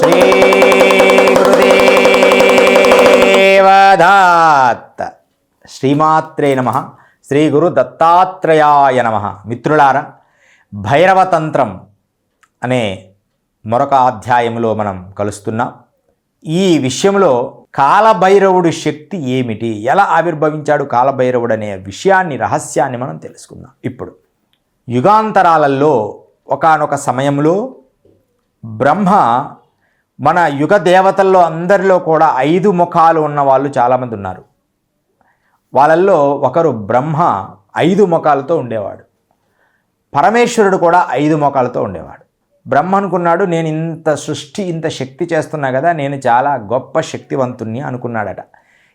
శ్రీ గురుదేవదత్త. శ్రీమాత్రే నమః. శ్రీ గురు దత్తాత్రేయాయ నమః. మిత్రులారా, భైరవతంత్రం అనే మరొక అధ్యాయంలో మనం కలుస్తున్నాం. ఈ విషయంలో కాలభైరవుడి శక్తి ఏమిటి, ఎలా ఆవిర్భవించాడు కాలభైరవుడు అనే విషయాన్ని, రహస్యాన్ని మనం తెలుసుకుందాం. ఇప్పుడు యుగాంతరాలలో ఒకానొక సమయంలో బ్రహ్మ, మన యుగ దేవతల్లో అందరిలో కూడా 5 ముఖాలు ఉన్న వాళ్ళు చాలామంది ఉన్నారు. వాళ్ళల్లో ఒకరు బ్రహ్మ 5 ముఖాలతో ఉండేవాడు. పరమేశ్వరుడు కూడా 5 ముఖాలతో ఉండేవాడు. బ్రహ్మ అనుకున్నాడు, నేను ఇంత సృష్టి, ఇంత శక్తి చేస్తున్నా కదా, నేను చాలా గొప్ప శక్తివంతుణ్ణి అనుకున్నాడట.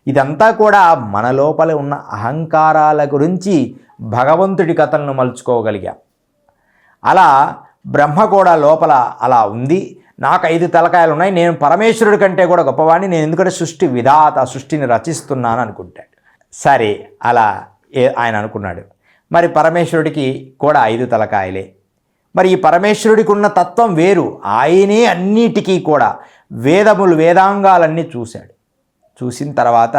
ఇదంతా కూడా మన లోపల ఉన్న అహంకారాల గురించి భగవంతుడి కథలను మలుచుకోగలిగాం. అలా బ్రహ్మ కూడా లోపల అలా ఉంది, నాకు 5 తలకాయలు ఉన్నాయి, నేను పరమేశ్వరుడి కంటే కూడా గొప్పవాడిని, నేను ఎందుకంటే సృష్టి విధాత, సృష్టిని రచిస్తున్నాను అనుకుంటాడు. సరే, అలా ఆయన అనుకున్నాడు. మరి పరమేశ్వరుడికి కూడా 5 తలకాయలే. మరి ఈ పరమేశ్వరుడికి ఉన్న తత్వం వేరు. ఆయనే అన్నిటికీ కూడా వేదాంగాలన్నీ చూశాడు. చూసిన తర్వాత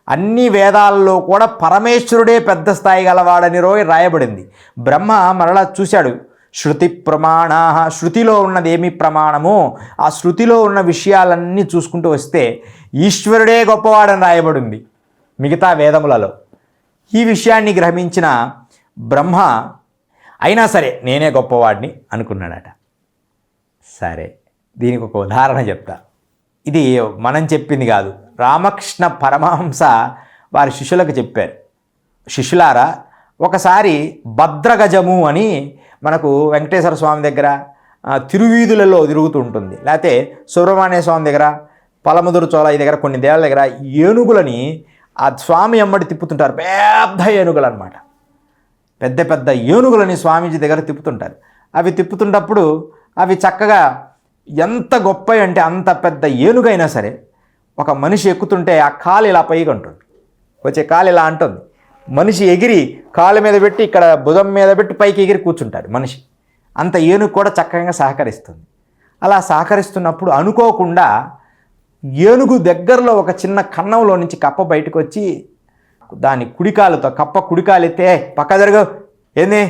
అన్ని వేదాలలో కూడా పరమేశ్వరుడే పెద్ద స్థాయి గలవాడని రాయబడింది. బ్రహ్మ మరలా చూశాడు, శృతి ప్రమాణా, శృతిలో ఉన్నది ఏమి ప్రమాణమో ఆ శృతిలో ఉన్న విషయాలన్నీ చూసుకుంటూ వస్తే ఈశ్వరుడే గొప్పవాడని రాయబడింది మిగతా వేదములలో. ఈ విషయాన్ని గ్రహించిన బ్రహ్మ అయినా సరే నేనే గొప్పవాడిని అనుకున్నాడట. సరే, దీనికి ఒక ఉదాహరణ చెప్తా. ఇది మనం చెప్పింది కాదు, రామకృష్ణ పరమహంస వారి శిష్యులకు చెప్పారు. శిష్యులారా, ఒకసారి భద్రగజము అని మనకు వెంకటేశ్వర స్వామి దగ్గర తిరువీధులలో తిరుగుతూ ఉంటుంది, లేకపోతే సుబ్రహ్మణ్య స్వామి దగ్గర, పలముదురు చోళయ్య దగ్గర, కొన్ని దేవాల దగ్గర ఏనుగులని ఆ స్వామి ఎమ్మడి తిప్పుతుంటారు. పెద్ద ఏనుగులు అన్నమాట. పెద్ద పెద్ద ఏనుగులని స్వామీజీ దగ్గర తిప్పుతుంటారు. అవి తిప్పుతున్నప్పుడు అవి చక్కగా ఎంత గొప్ప అంటే అంత పెద్ద ఏనుగైనా సరే ఒక మనిషి ఎక్కుతుంటే ఆ కాలు ఇలా పైకి అంటుంది, వచ్చే కాలు ఇలా అంటుంది. మనిషి ఎగిరి కాలు మీద పెట్టి ఇక్కడ భుజం మీద పెట్టి పైకి ఎగిరి కూర్చుంటాడు మనిషి. అంత ఏనుగు కూడా చక్కగా సహకరిస్తుంది. అలా సహకరిస్తున్నప్పుడు అనుకోకుండా ఏనుగు దగ్గరలో ఒక చిన్న కన్నంలో నుంచి కప్ప బయటకు వచ్చి దాని కుడికాలుతో, కప్ప కుడికాలు ఎత్తే పక్క జరుగు, ఏంది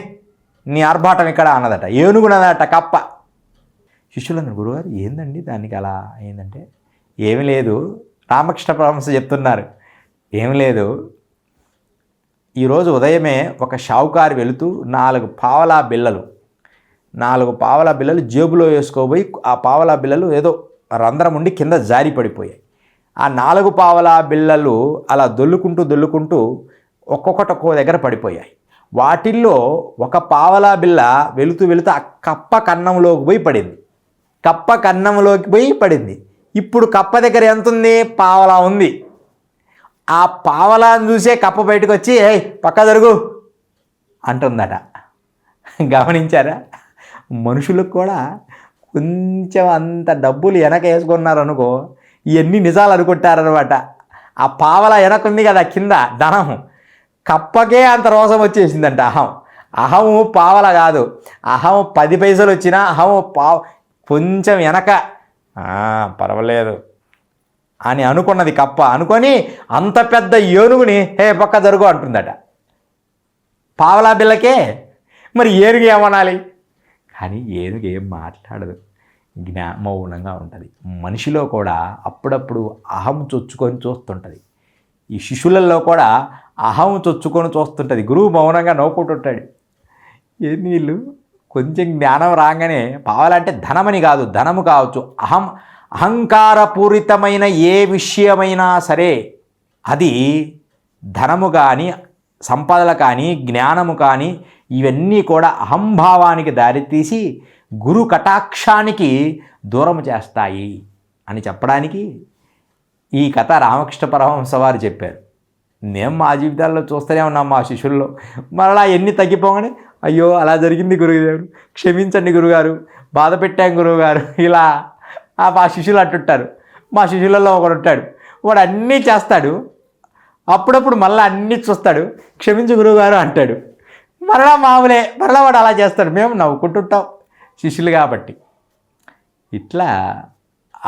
నీ ఆర్భాటం ఇక్కడ అన్నదట. ఏనుగునదట కప్ప. శిష్యులను, గురుగారు ఏందండి దానికి అలా అయిందంటే, ఏమి లేదు, రామకృష్ణ పరమహంస చెప్తున్నారు, ఏమి లేదు, ఈరోజు ఉదయమే ఒక షావుకారు వెళుతూ 4 పావలా బిళ్ళలు జేబులో వేసుకోబోయి ఆ పావలా బిళ్ళలు ఏదో రంధ్రం ఉండి కింద జారి పడిపోయాయి. ఆ 4 పావలా బిళ్ళలు అలా దొల్లుకుంటూ ఒక్కొక్కటి ఒక్కో దగ్గర పడిపోయాయి. వాటిల్లో ఒక పావలా బిళ్ళ వెళుతూ ఆ కప్ప కన్నంలోకి పోయి పడింది. ఇప్పుడు కప్ప దగ్గర ఎంత ఉంది? పావలా ఉంది. ఆ పావలాను చూసే కప్ప బయటకు వచ్చి ఏయ్ పక్క జరుగు అంటుందట. గమనించారా? మనుషులకు కూడా కొంచెం అంత డబ్బులు వెనక వేసుకున్నారనుకో, ఇవన్నీ నిజాలు అనుకుంటారనమాట. ఆ పావల వెనకుంది కదా కింద ధనం, కప్పకే అంత రోసం వచ్చేసిందంట. అహము పావల కాదు, అహం 10 పైసలు వచ్చినా అహం కొంచెం వెనక పర్వాలేదు అని అనుకున్నది కప్ప. అనుకొని అంత పెద్ద ఏనుగుని హే పక్క జరుగు అంటుందట. పావలా బిళ్ళకే మరి ఏనుగు ఏమనాలి? కానీ ఏనుగు ఏం మాట్లాడదు, మౌనంగా ఉంటుంది. మనిషిలో కూడా అప్పుడప్పుడు అహం చొచ్చుకొని చూస్తుంటుంది. ఈ శిష్యులలో కూడా అహం చొచ్చుకొని చూస్తుంటుంది. గురువు మౌనంగా నవ్వుకుంటుంటాడు. ఏంది వీళ్ళు కొంచెం జ్ఞానం రాగానే, పావాలంటే ధనమని కాదు, ధనము కావచ్చు, అహంకారపూరితమైన ఏ విషయమైనా సరే అది ధనము కానీ, సంపదలు కానీ, జ్ఞానము కానీ, ఇవన్నీ కూడా అహంభావానికి దారితీసి గురు కటాక్షానికి దూరం చేస్తాయి అని చెప్పడానికి ఈ కథ రామకృష్ణ పరమహంస వారు చెప్పారు. మేము మా జీవితాల్లో చూస్తూనే ఉన్నాం. మా శిష్యుల్లో మరలా ఎన్ని తగ్గిపోగానే అయ్యో అలా జరిగింది గురుగారు, క్షమించండి గురుగారు, బాధ పెట్టాం గురువుగారు, ఇలా మా శిష్యులు అంటుంటారు. మా శిష్యులలో ఒకడు ఉంటాడు, వాడు అన్నీ చేస్తాడు, అప్పుడప్పుడు మళ్ళీ అన్నీ చూస్తాడు, క్షమించు గురువుగారు అంటాడు. మరలా మామూలే, మరలా వాడు అలా చేస్తాడు. మేము నవ్వుకుంటుంటాం శిష్యులు కాబట్టి. ఇట్లా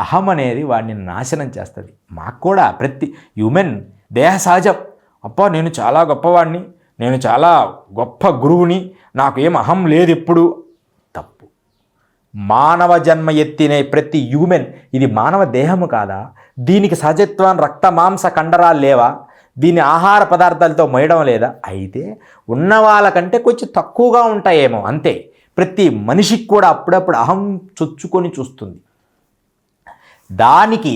అహం అనేది వాడిని నాశనం చేస్తుంది. మాకు కూడా ప్రతి హ్యూమన్ దేహ సహజం. అప్పా నేను చాలా గొప్పవాడిని, నేను చాలా గొప్ప గురువుని, నాకు ఏం అహం లేదు ఎప్పుడు. తప్పు. మానవ జన్మ ఎత్తిన ప్రతి హ్యూమన్, ఇది మానవ దేహము కాదా? దీనికి సహజత్వం రక్త మాంస కండరాలు లేవా? దీన్ని ఆహార పదార్థాలతో మోయడం లేదా? అయితే ఉన్న వాళ్ళకంటే కొంచెం తక్కువగా ఉంటాయేమో అంతే. ప్రతి మనిషికి కూడా అప్పుడప్పుడు అహం చొచ్చుకొని చూస్తుంది. దానికి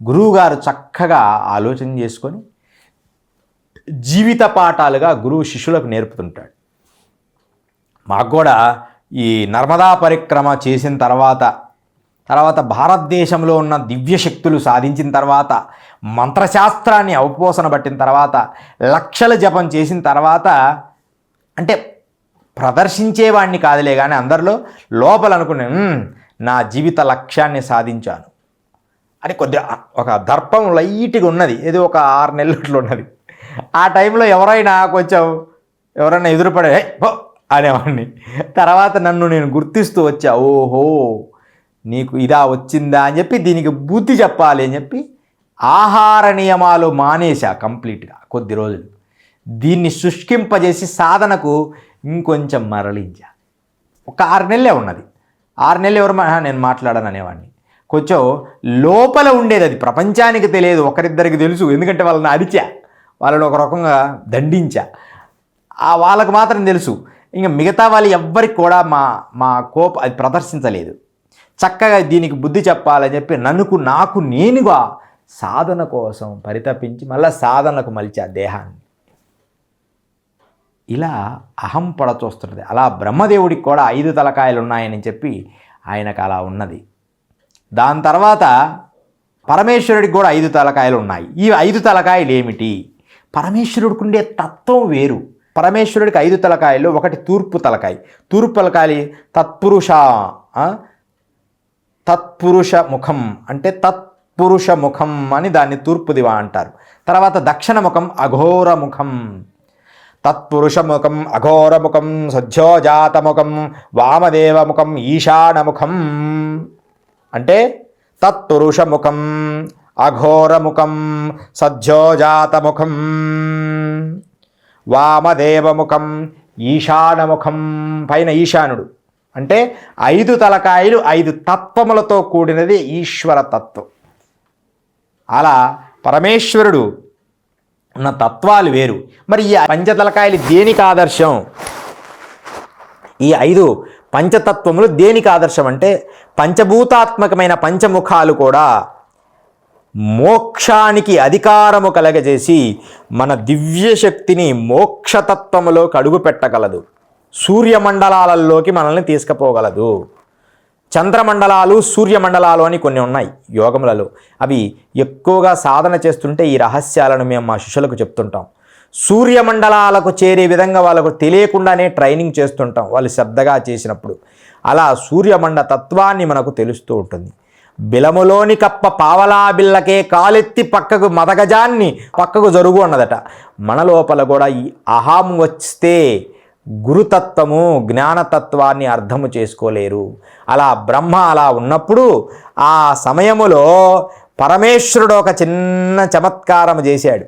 గురువుగారు చక్కగా ఆలోచన చేసుకొని జీవిత పాఠాలుగా గురువు శిష్యులకు నేర్పుతుంటాడు. మాకు కూడా ఈ నర్మదా పరిక్రమ చేసిన తర్వాత భారతదేశంలో ఉన్న దివ్య శక్తులు సాధించిన తర్వాత, మంత్రశాస్త్రాన్ని అవపోసన పట్టిన తర్వాత, లక్షల జపం చేసిన తర్వాత, అంటే ప్రదర్శించేవాడిని కాదులే కానీ అందరిలో లోపల అనుకునే నా జీవిత లక్ష్యాన్ని సాధించాను అని కొద్దిగా ఒక దర్పం లైట్గా ఉన్నది. ఏదో ఒక 6 నెలలు ఉన్నది. ఆ టైంలో ఎవరైనా ఎదురుపడే అనేవాడిని. తర్వాత నన్ను నేను గుర్తిస్తూ వచ్చా, ఓహో నీకు ఇదా వచ్చిందా అని చెప్పి దీనికి బుద్ధి చెప్పాలి అని చెప్పి ఆహార నియమాలు మానేశా కంప్లీట్గా కొద్ది రోజులు. దీన్ని శుష్కింపజేసి సాధనకు ఇంకొంచెం మరలించా. ఒక 6 నెలలే ఉన్నది. 6 నెలలు నేను మాట్లాడను అనేవాడిని. కొంచెం లోపల ఉండేది, అది ప్రపంచానికి తెలియదు, ఒకరిద్దరికి తెలుసు. ఎందుకంటే వాళ్ళని అరిచా, వాళ్ళని ఒక రకంగా దండించా, వాళ్ళకు మాత్రం తెలుసు. ఇంకా మిగతా వాళ్ళు ఎవ్వరికి కూడా మా కోపం అది ప్రదర్శించలేదు. చక్కగా దీనికి బుద్ధి చెప్పాలని చెప్పి నాకు నేనుగా సాధన కోసం పరితపించి మళ్ళీ సాధనకు మలిచా దేహాన్ని. ఇలా అహం పడచొస్తున్నది. అలా బ్రహ్మదేవుడికి కూడా 5 తలకాయలు ఉన్నాయని చెప్పి ఆయనకు అలా ఉన్నది. దాని తర్వాత పరమేశ్వరుడికి కూడా 5 తలకాయలు ఉన్నాయి. ఈ 5 తలకాయలు ఏమిటి? పరమేశ్వరుడికి ఉండే తత్వం వేరు. పరమేశ్వరుడికి 5 తలకాయలు. ఒకటి తూర్పు తలకాయ. తూర్పు తలకాయ తత్పురుష ముఖం, అంటే తత్పురుష ముఖం అని దాన్ని తూర్పు దివ అంటారు. తర్వాత దక్షిణ ముఖం అఘోర ముఖం. తత్పురుష ముఖం అఘోర ముఖం సజ్జోజాత ముఖం వామదేవ ముఖం ఈశాన ముఖం. అంటే తత్పురుష ముఖం అఘోర ముఖం సజ్జోజాత ముఖం వామదేవ ముఖం ఈశాన ముఖం. పైన ఈశానుడు అంటే 5 తలకాయలు 5 తత్వములతో కూడినది ఈశ్వర తత్వం. అలా పరమేశ్వరుడు ఉన్న తత్వాలు వేరు. మరి ఈ పంచతలకాయలు దేనికి ఆదర్శం? ఈ 5 పంచతత్వములు దేనికి ఆదర్శం అంటే పంచభూతాత్మకమైన పంచముఖాలు కూడా మోక్షానికి అధికారము కలగజేసి మన దివ్యశక్తిని మోక్షతత్వములోకి అడుగు పెట్టగలదు. సూర్యమండలాలలోకి మనల్ని తీసుకుపోగలదు. చంద్రమండలాలు సూర్యమండలాలు అని కొన్ని ఉన్నాయి యోగములలో. అవి ఎక్కువగా సాధన చేస్తుంటే ఈ రహస్యాలను మేము మా శిష్యులకు చెప్తుంటాం. సూర్యమండలాలకు చేరే విధంగా వాళ్ళకు తెలియకుండానే ట్రైనింగ్ చేస్తుంటాం వాళ్ళు శ్రద్ధగా చేసినప్పుడు. అలా సూర్యమండ తత్వాన్ని మనకు తెలుస్తూ ఉంటుంది. బిలములోని కప్ప పావలా బిల్లకే కాలెత్తి పక్కకు మదగజాన్ని పక్కకు జరుగు అన్నదట. మన లోపల కూడా ఈ అహం వస్తే గురుతత్వము జ్ఞానతత్వాన్ని అర్థము చేసుకోలేరు. అలా బ్రహ్మ అలా ఉన్నప్పుడు ఆ సమయములో పరమేశ్వరుడు ఒక చిన్న చమత్కారం చేశాడు.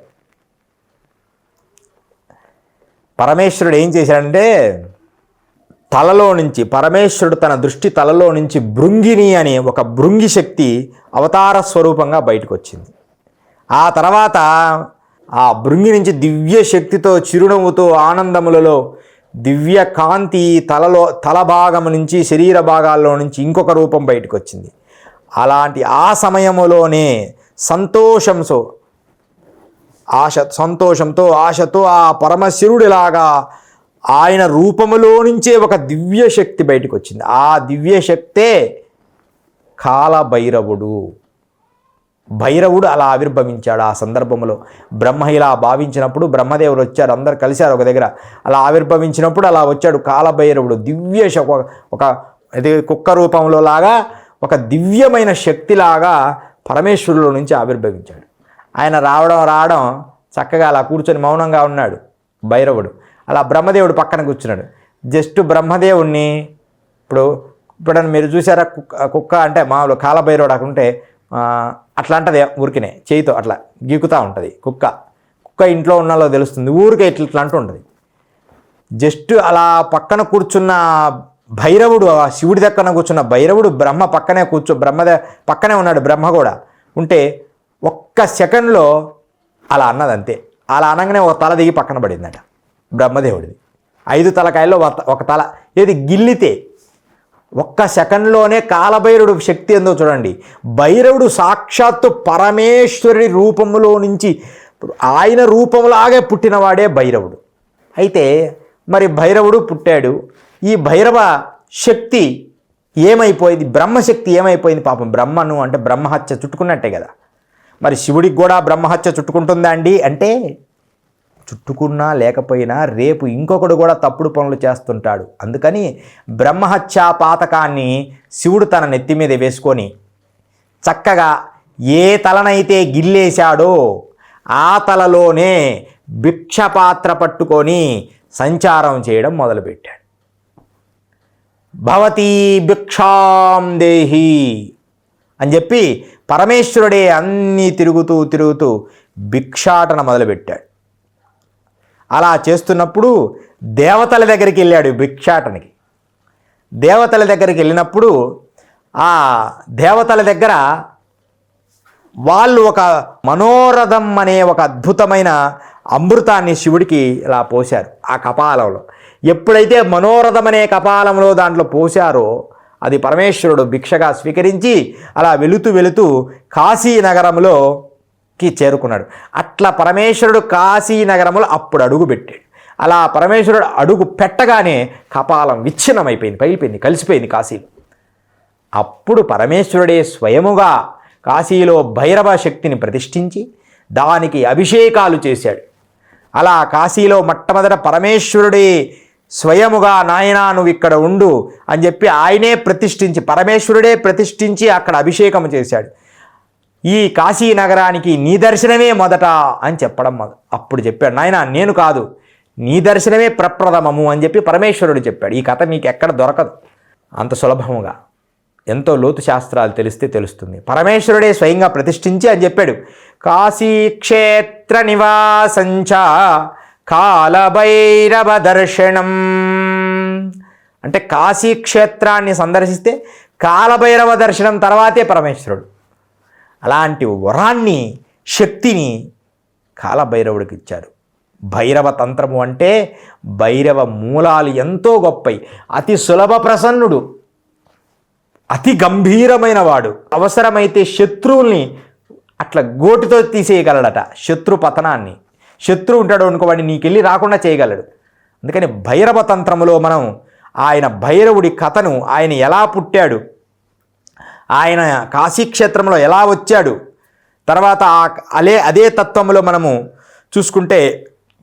పరమేశ్వరుడు ఏం చేశాడంటే తలలో నుంచి పరమేశ్వరుడు తన దృష్టి తలలో నుంచి భృంగిని అనే ఒక భృంగి శక్తి అవతార స్వరూపంగా బయటకు వచ్చింది. ఆ తర్వాత ఆ భృంగి నుంచి దివ్య శక్తితో చిరునవ్వుతో ఆనందములలో దివ్య కాంతి తల భాగం నుంచి శరీర భాగాల్లో నుంచి ఇంకొక రూపం బయటకు వచ్చింది. అలాంటి ఆ సమయములోనే సంతోషంతో ఆశతో ఆ పరమశివుడిలాగా ఆయన రూపములో నుంచే ఒక దివ్య శక్తి బయటకు వచ్చింది. ఆ దివ్య శక్తే కాలభైరవుడు. భైరవుడు అలా ఆవిర్భవించాడు. ఆ సందర్భంలో బ్రహ్మ ఇలా భావించినప్పుడు బ్రహ్మదేవుడు వచ్చారు, అందరు కలిశారు ఒక దగ్గర. అలా ఆవిర్భవించినప్పుడు అలా వచ్చాడు కాలభైరవుడు. దివ్య ఒక ఇది కుక్క రూపంలో లాగా ఒక దివ్యమైన శక్తిలాగా పరమేశ్వరులో నుంచి ఆవిర్భవించాడు. ఆయన రావడం చక్కగా అలా కూర్చొని మౌనంగా ఉన్నాడు భైరవుడు. అలా బ్రహ్మదేవుడు పక్కన కూర్చున్నాడు. జస్ట్ బ్రహ్మదేవుడిని ఇప్పుడు ఇప్పుడు మీరు చూసారా కుక్క అంటే మామూలు కాలభైరవుడు అక్కడుంటే అట్లా అంటది ఊరికినే చేయితో అట్లా గీకుతూ ఉంటుంది కుక్క ఇంట్లో ఉన్నాలో తెలుస్తుంది, ఊరికే ఇట్లా అంటూ ఉంటుంది. జస్ట్ అలా పక్కన కూర్చున్న భైరవుడు, ఆ శివుడి దగ్గర కూర్చున్న భైరవుడు బ్రహ్మ పక్కనే పక్కనే ఉన్నాడు. బ్రహ్మ కూడా ఉంటే ఒక్క సెకండ్లో అలా అన్నది అంతే. అలా అనగానే ఒక తల దిగి పక్కన పడిందట బ్రహ్మదేవుడిది. 5 తలకాయల్లో ఒక తల ఏది గిల్లితే ఒక్క సెకండ్లోనే కాలభైరవుడు శక్తి ఏందో చూడండి. భైరవుడు సాక్షాత్తు పరమేశ్వరుడి రూపంలో నుంచి ఆయన రూపంలాగే పుట్టినవాడే భైరవుడు. అయితే మరి భైరవుడు పుట్టాడు, ఈ భైరవ శక్తి ఏమైపోయింది, బ్రహ్మశక్తి ఏమైపోయింది? పాపం బ్రహ్మను అంటే బ్రహ్మహత్య చుట్టుకున్నట్టే కదా. మరి శివుడికి కూడా బ్రహ్మహత్య చుట్టుకుంటుందా అండి అంటే, చుట్టుకున్నా లేకపోయినా రేపు ఇంకొకడు కూడా తప్పుడు పనులు చేస్తుంటాడు. అందుకని బ్రహ్మహత్యా పాతకాన్ని శివుడు తన నెత్తి మీద వేసుకొని చక్కగా ఏ తలనైతే గిల్లేశాడో ఆ తలలోనే భిక్షపాత్ర పట్టుకొని సంచారం చేయడం మొదలుపెట్టాడు. భవతీ భిక్షాం దేహి అని చెప్పి పరమేశ్వరుడే అన్నీ తిరుగుతూ భిక్షాటన మొదలుపెట్టాడు. అలా చేస్తున్నప్పుడు దేవతల దగ్గరికి వెళ్ళాడు భిక్షాటనకి. దేవతల దగ్గరికి వెళ్ళినప్పుడు ఆ దేవతల దగ్గర వాళ్ళు ఒక మనోరథం అనే ఒక అద్భుతమైన అమృతాన్ని శివుడికి ఇలా పోశారు ఆ కపాలంలో. ఎప్పుడైతే మనోరథం అనే కపాలంలో దాంట్లో పోశారో అది పరమేశ్వరుడు భిక్షగా స్వీకరించి అలా వెళుతూ కాశీ నగరంలోకి చేరుకున్నాడు. అట్లా పరమేశ్వరుడు కాశీ నగరంలో అప్పుడు అడుగు పెట్టాడు. అలా పరమేశ్వరుడు అడుగు పెట్టగానే కపాలం విచ్ఛిన్నమైపోయింది, పగిలిపోయింది, కలిసిపోయింది కాశీలో. అప్పుడు పరమేశ్వరుడే స్వయముగా కాశీలో భైరవ శక్తిని ప్రతిష్ఠించి దానికి అభిషేకాలు చేశాడు. అలా కాశీలో మొట్టమొదట పరమేశ్వరుడే స్వయముగా నాయనా నువ్వు ఇక్కడ ఉండు అని చెప్పి ఆయనే ప్రతిష్ఠించి, పరమేశ్వరుడే ప్రతిష్ఠించి అక్కడ అభిషేకం చేశాడు. ఈ కాశీ నగరానికి నీ దర్శనమే మొదట అని చెప్పడం అప్పుడు చెప్పాడు. నాయనా నేను కాదు, నీ దర్శనమే ప్రప్రథమము అని చెప్పి పరమేశ్వరుడు చెప్పాడు. ఈ కథ మీకు ఎక్కడ దొరకదు అంత సులభముగా. ఎంతో లోతు శాస్త్రాలు తెలిస్తే తెలుస్తుంది. పరమేశ్వరుడే స్వయంగా ప్రతిష్ఠించి అని చెప్పాడు. కాశీక్షేత్ర నివాసంచ కాలభైరవ దర్శనం అంటే కాశీ క్షేత్రాన్ని సందర్శిస్తే కాలభైరవ దర్శనం తర్వాతే పరమేశ్వరుడు. అలాంటి వరాన్ని, శక్తిని కాలభైరవుడికి ఇచ్చారు. భైరవ తంత్రము అంటే భైరవ మూలాలు ఎంతో గొప్పవి. అతి సులభ ప్రసన్నుడు, అతి గంభీరమైన వాడు. అవసరమైతే శత్రువుల్ని అట్లా గోటితో తీసేయగలడట. శత్రు పతనాన్ని, శత్రువు ఉంటాడు అనుకోవాడిని నీకెళ్ళి రాకుండా చేయగలడు. అందుకని భైరవ తంత్రములో మనం ఆయన భైరవుడి కథను, ఆయన ఎలా పుట్టాడు, ఆయన కాశీక్షేత్రంలో ఎలా వచ్చాడు, తర్వాత అదే తత్వంలో మనము చూసుకుంటే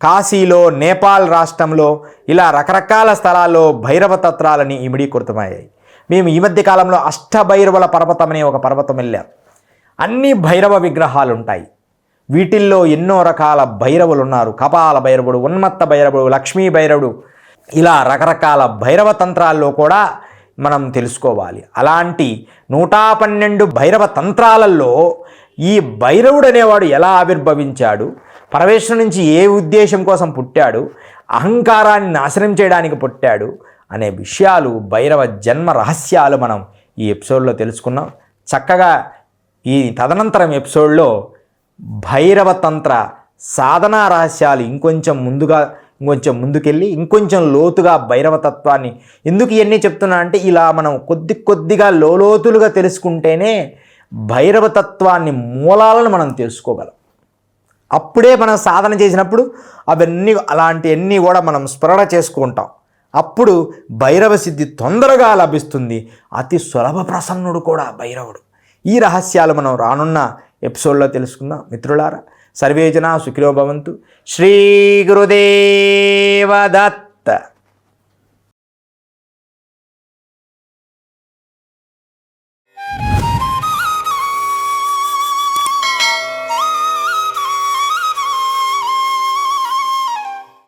కాశీలో, నేపాల్ రాష్ట్రంలో ఇలా రకరకాల స్థలాల్లో భైరవ తత్రాలని ఇమిడీకృతమయ్యాయి. మేము ఈ మధ్య కాలంలో అష్టభైరవుల పర్వతం అనే ఒక పర్వతం వెళ్ళాం. అన్ని భైరవ విగ్రహాలు ఉంటాయి. వీటిల్లో ఎన్నో రకాల భైరవులు ఉన్నారు. కపాల భైరవుడు, ఉన్మత్త భైరవుడు, లక్ష్మీ భైరవుడు, ఇలా రకరకాల భైరవ తంత్రాల్లో కూడా మనం తెలుసుకోవాలి. అలాంటి 112 భైరవ తంత్రాలలో ఈ భైరవుడు అనేవాడు ఎలా ఆవిర్భవించాడు, పరమేశ్వరుడి నుంచి ఏ ఉద్దేశం కోసం పుట్టాడు, అహంకారాన్ని నాశనం చేయడానికి పుట్టాడు అనే విషయాలు, భైరవ జన్మ రహస్యాలు మనం ఈ ఎపిసోడ్లో తెలుసుకున్నాం. చక్కగా ఈ తదనంతరం ఎపిసోడ్లో భైరవ తంత్ర సాధనా రహస్యాలు ఇంకొంచెం ముందుకెళ్ళి ఇంకొంచెం లోతుగా భైరవ తత్వాన్ని, ఎందుకు ఇవన్నీ చెప్తున్నా అంటే ఇలా మనం కొద్దిగా లోతులుగా తెలుసుకుంటేనే భైరవ తత్వాన్ని మూలాలను మనం తెలుసుకోగలం. అప్పుడే మనం సాధన చేసినప్పుడు అలాంటివన్నీ కూడా మనం స్మరణ చేసుకుంటాం. అప్పుడు భైరవ సిద్ధి తొందరగా లభిస్తుంది. అతి సులభ ప్రసన్నుడు కూడా భైరవుడు. ఈ రహస్యాలు మనం రానున్న ఎపిసోడ్లో తెలుసుకుందాం. మిత్రులారా, సర్వే జనా సుఖినో భవంతు. శ్రీ గురుదేవ దత్త.